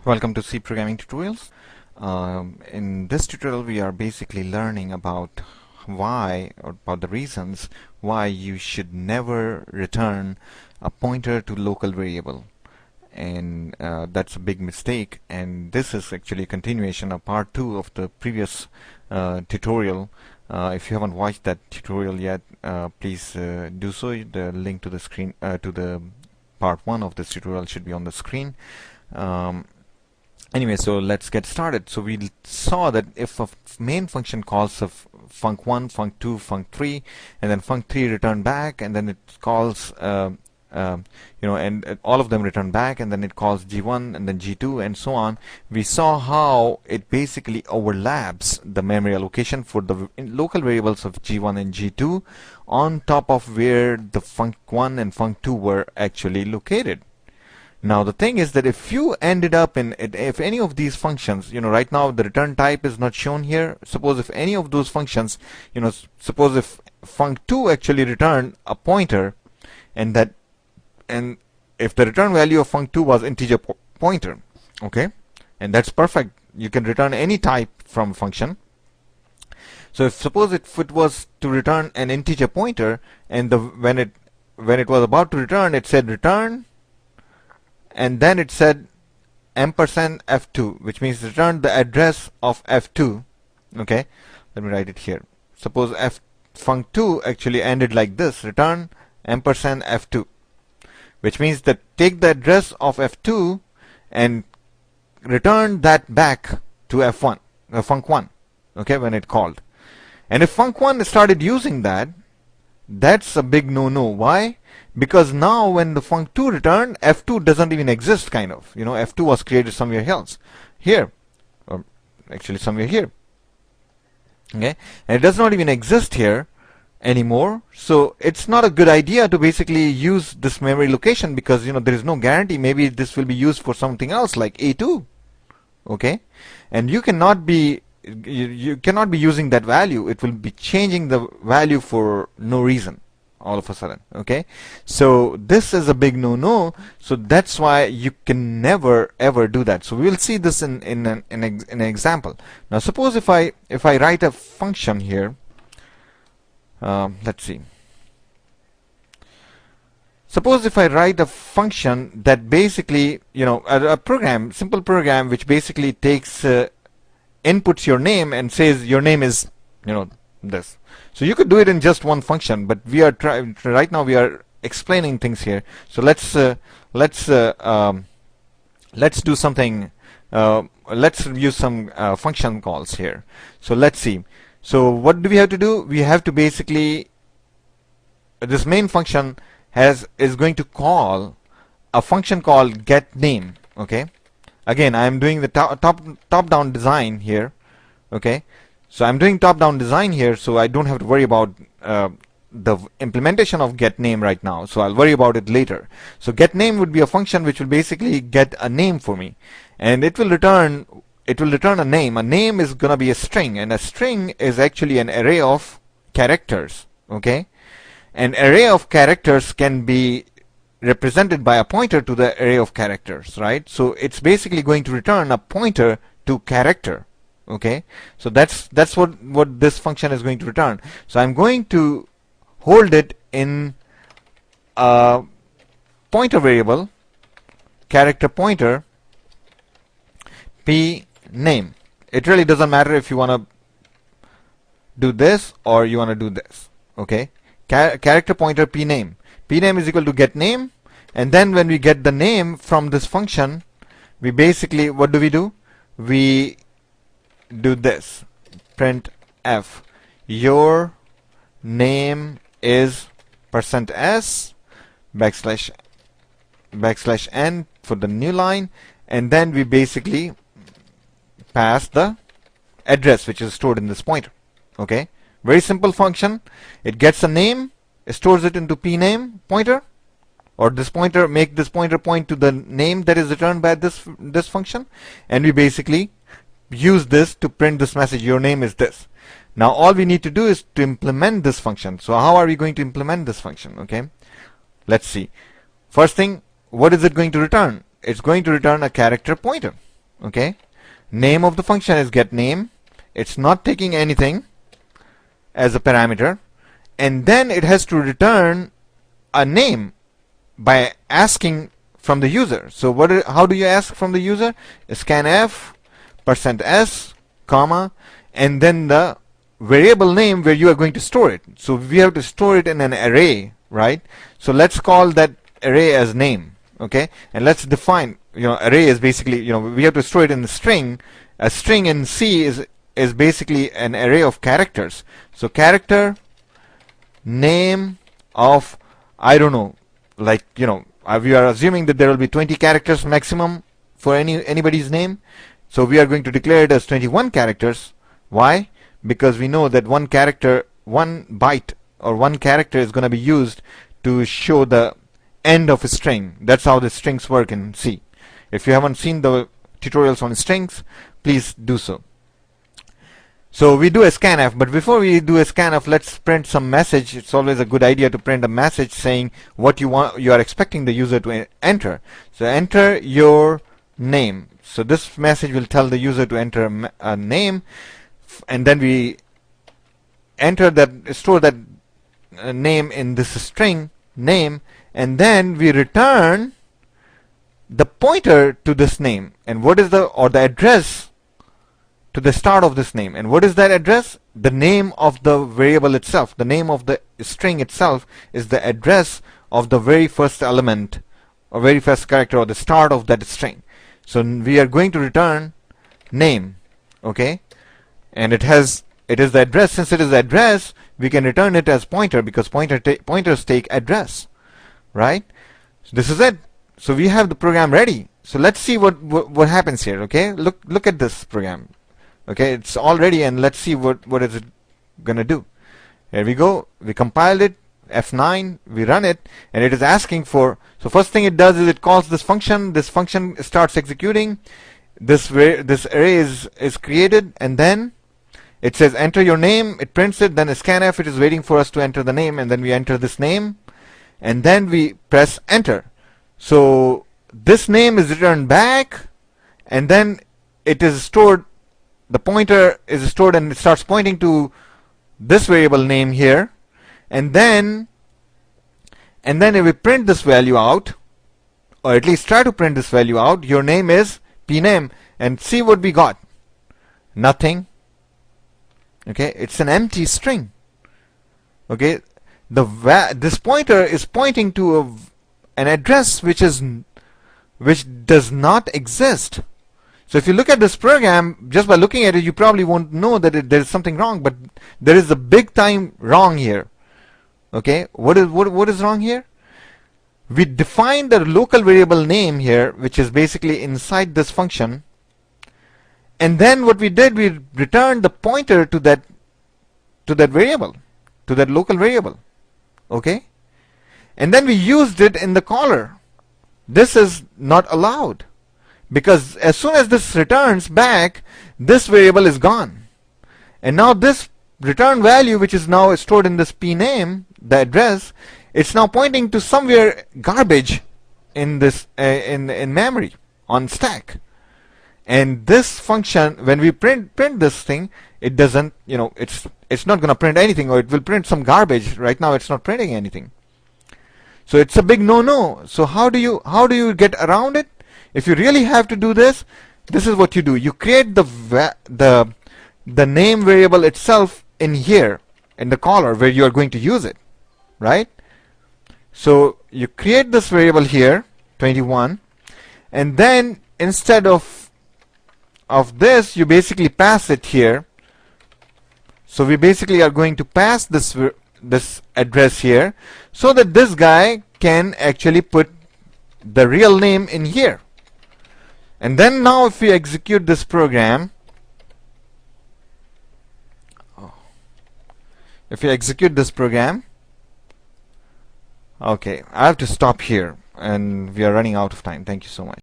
Welcome to C Programming Tutorials. In this tutorial we are basically learning about the reasons why you should never return a pointer to local variable, and that's a big mistake, and this is actually a continuation of part 2 of the previous tutorial. If you haven't watched that tutorial yet, please do so. The link to the screen to the part 1 of this tutorial should be on the screen. Anyway, so let's get started. So we saw that if a main function calls of func1, func2, func3, and then func3 return back, and then it calls and all of them return back, and then it calls g1 and then g2 and so on. We saw how it basically overlaps the memory allocation for the local variables of g1 and g2 on top of where the func1 and func2 were actually located. Now the thing is that if you ended up in if any of these functions, right now the return type is not shown here. Suppose if any of those functions, suppose if func2 actually returned a pointer, and if the return value of func2 was integer pointer, okay, and that's perfect. You can return any type from function. So suppose if it was to return an integer pointer, and when it was about to return, it said return, and then it said ampersand f2, which means return the address of f2. Okay, let me write it here. Suppose func2 actually ended like this: return ampersand f2, which means that take the address of f2 and return that back to f1, func1. Okay, when it called, and if func1 started using that, that's a big no-no. Why? Because now when the func2 returned, f2 doesn't even exist, kind of. F2 was created somewhere else, here, or actually somewhere here. Okay, and it does not even exist here anymore. So it's not a good idea to basically use this memory location, because there is no guarantee. Maybe this will be used for something else like a2. Okay, and you cannot be using that value. It will be changing the value for no reason all of a sudden. Okay, so this is a big no-no. So that's why you can never ever do that. So we will see this in an example. Now suppose if I write a function here, let's see. Suppose if I write a function that basically, a program, simple program, which basically takes inputs your name and says your name is, this. So you could do it in just one function, but we are right now we are explaining things here. So let's do something. Let's use some function calls here. So let's see. So what do we have to do? We have to basically, this main function is going to call a function called getName. Okay. Again, I am doing the top-down design here. Okay. So I'm doing top-down design here, so I don't have to worry about the implementation of getName right now. So I'll worry about it later. So getName would be a function which will basically get a name for me, and it will return a name. A name is gonna be a string, and a string is actually an array of characters. Okay, an array of characters can be represented by a pointer to the array of characters, right? So it's basically going to return a pointer to character. Okay, so that's what this function is going to return. So I'm going to hold it in a pointer variable, character pointer, p name. It really doesn't matter if you want to do this or you want to do this. Okay, character pointer p name. P name is equal to get name, and then when we get the name from this function, we basically, what do? We do this: print f, your name is %s backslash n for the new line, and then we basically pass the address which is stored in this pointer. Okay, very simple function. It gets a name, stores it into p name pointer, or this pointer, make this pointer point to the name that is returned by this function, and we basically use this to print this message: your name is this. Now all we need to do is to implement this function. So how are we going to implement this function? Okay, let's see. First thing, what is it going to return? It's going to return a character pointer. Okay, name of the function is get name. It's not taking anything as a parameter, and then it has to return a name by asking from the user. So how do you ask from the user? Scanf %s comma and then the variable name where you are going to store it. So we have to store it in an array, right? So let's call that array as name. Okay, and let's define, array is basically, we have to store it in the string. A string in C is basically an array of characters. So character name of, I don't know, like, we are assuming that there will be 20 characters maximum for anybody's name. So we are going to declare it as 21 characters. Why? Because we know that one byte or one character is going to be used to show the end of a string. That's how the strings work in C. If you haven't seen the tutorials on strings, please do so. So we do a scanf, but before we do a scanf, let's print some message. It's always a good idea to print a message saying what you are expecting the user to enter. So enter your name. So this message will tell the user to enter a name, and then we store that name in this string name, and then we return the pointer to this name, and what is the address to the start of this name. And what is that address? The name of the variable itself. The name of the string itself is the address of the very first element or very first character or the start of that string. So we are going to return name. Okay, and it is the address. Since it is the address, we can return it as pointer, because pointers take address, right? So this is it. So we have the program ready. So let's see what happens here. Okay, look at this program. Okay, it's all ready, and let's see what is it gonna do. Here we go. We compiled it, F9, we run it, and it is asking for, so first thing it does is it calls this function. This function starts executing. This array is created, and then it says enter your name. It prints it. Then a scanf, it is waiting for us to enter the name, and then we enter this name, and then we press enter. So this name is returned back, and then it is stored. The pointer is stored, and it starts pointing to this variable name here, and then if we print this value out, or at least try to print this value out, your name is pname, and see what we got. Nothing. Okay, it's an empty string. Okay, this pointer is pointing to an address which does not exist. So if you look at this program, just by looking at it, you probably won't know that there is something wrong, but there is a big time wrong here. Okay, what is wrong here? We defined the local variable name here, which is basically inside this function, and then what we did, we returned the pointer to that variable, to that local variable. Okay, and then we used it in the caller. This is not allowed, because as soon as this returns back, this variable is gone, and now this return value, which is now stored in this pname, the address, it's now pointing to somewhere garbage in this in memory on stack. And this function, when we print this thing, it doesn't, it's not going to print anything, or it will print some garbage. Right now it's not printing anything. So it's a big no-no. So how do you get around it? If you really have to do this, this is what you do. You create the name variable itself in here in the caller where you are going to use it, right? So you create this variable here, 21, and then instead of this, you basically pass it here. So we basically are going to pass this address here, so that this guy can actually put the real name in here. And then now if we execute this program, okay, I have to stop here, and we are running out of time. Thank you so much.